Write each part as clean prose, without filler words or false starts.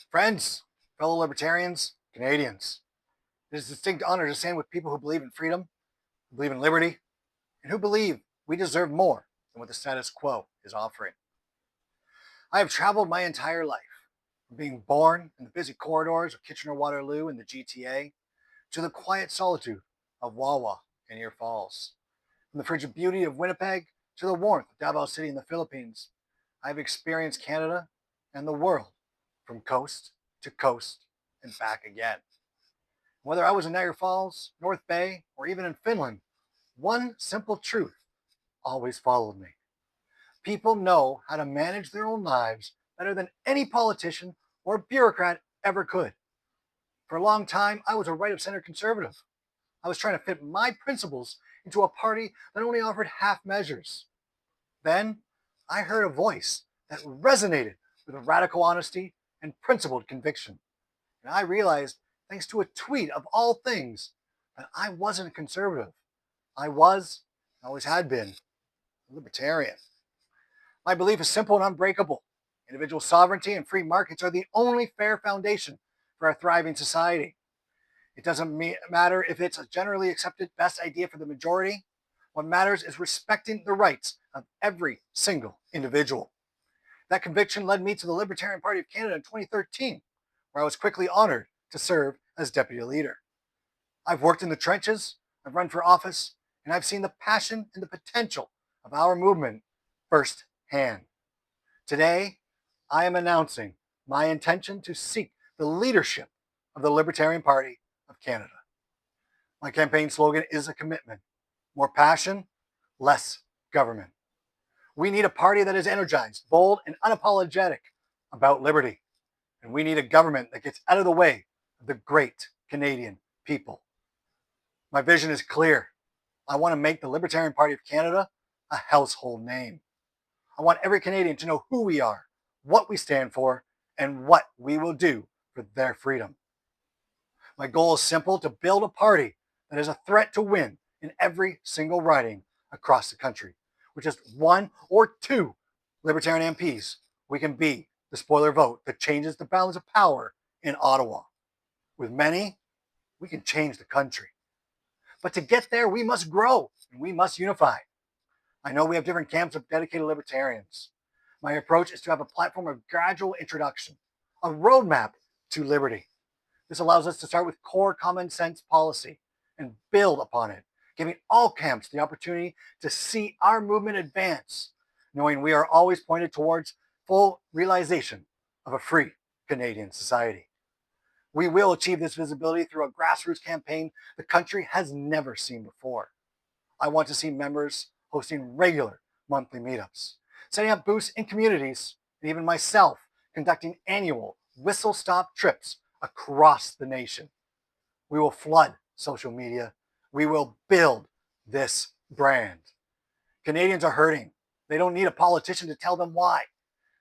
Friends, fellow libertarians, Canadians, it is a distinct honor to stand with people who believe in freedom, who believe in liberty, and who believe we deserve more than what the status quo is offering. I have traveled my entire life, from being born in the busy corridors of Kitchener-Waterloo in the GTA to the quiet solitude of Wawa in Ear Falls. From the frigid beauty of Winnipeg to the warmth of Davao City in the Philippines, I've experienced Canada and the world from coast to coast and back again. Whether I was in Niagara Falls, North Bay, or even in Finland, one simple truth always followed me. People know how to manage their own lives better than any politician or bureaucrat ever could. For a long time, I was a right of center conservative. I was trying to fit my principles into a party that only offered half measures. Then I heard a voice that resonated with radical honesty and principled conviction. And I realized, thanks to a tweet of all things, that I wasn't a conservative. I was, and always had been, a libertarian. My belief is simple and unbreakable. Individual sovereignty and free markets are the only fair foundation for a thriving society. It doesn't matter if it's a generally accepted best idea for the majority. What matters is respecting the rights of every single individual. That conviction led me to the Libertarian Party of Canada in 2013, where I was quickly honored to serve as deputy leader. I've worked in the trenches, I've run for office, and I've seen the passion and the potential of our movement firsthand. Today, I am announcing my intention to seek the leadership of the Libertarian Party of Canada. My campaign slogan is a commitment: more passion, less government. We need a party that is energized, bold, and unapologetic about liberty. And we need a government that gets out of the way of the great Canadian people. My vision is clear. I want to make the Libertarian Party of Canada a household name. I want every Canadian to know who we are, what we stand for, and what we will do for their freedom. My goal is simple: to build a party that is a threat to win in every single riding across the country. With just one or two Libertarian MPs, we can be the spoiler vote that changes the balance of power in Ottawa. With many, we can change the country. But to get there, we must grow and we must unify. I know we have different camps of dedicated libertarians. My approach is to have a platform of gradual introduction, a roadmap to liberty. This allows us to start with core common sense policy and build upon it, giving all camps the opportunity to see our movement advance, knowing we are always pointed towards full realization of a free Canadian society. We will achieve this visibility through a grassroots campaign the country has never seen before. I want to see members hosting regular monthly meetups, setting up booths in communities, and even myself conducting annual whistle-stop trips across the nation. We will flood social media. We will build this brand. Canadians are hurting. They don't need a politician to tell them why.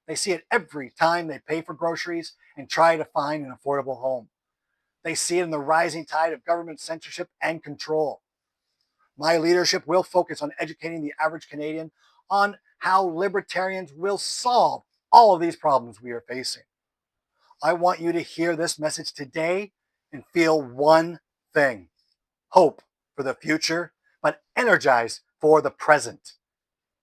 They see it every time they pay for groceries and try to find an affordable home. They see it in the rising tide of government censorship and control. My leadership will focus on educating the average Canadian on how libertarians will solve all of these problems we are facing. I want you to hear this message today and feel one thing: hope for the future, but energized for the present.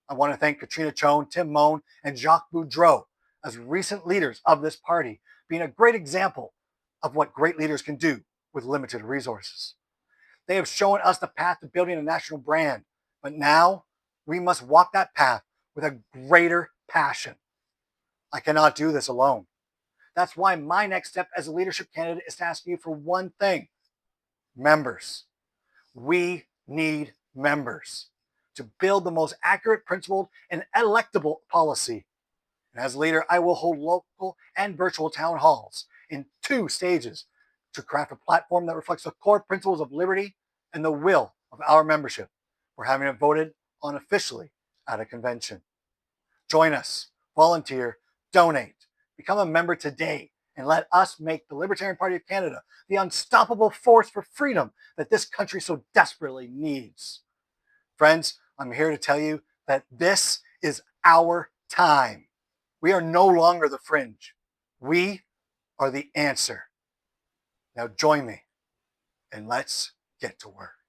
I want to thank Katrina Chone, Tim Moan, and Jacques Boudreau as recent leaders of this party, being a great example of what great leaders can do with limited resources. They have shown us the path to building a national brand, but now we must walk that path with a greater passion. I cannot do this alone. That's why my next step as a leadership candidate is to ask you for one thing: members. We need members to build the most accurate, principled, and electable policy. And as leader, I will hold local and virtual town halls in 2 stages to craft a platform that reflects the core principles of liberty and the will of our membership. We're having it voted on officially at a convention. Join us, volunteer, donate, become a member today, and let us make the Libertarian Party of Canada the unstoppable force for freedom that this country so desperately needs. Friends, I'm here to tell you that this is our time. We are no longer the fringe. We are the answer. Now join me and let's get to work.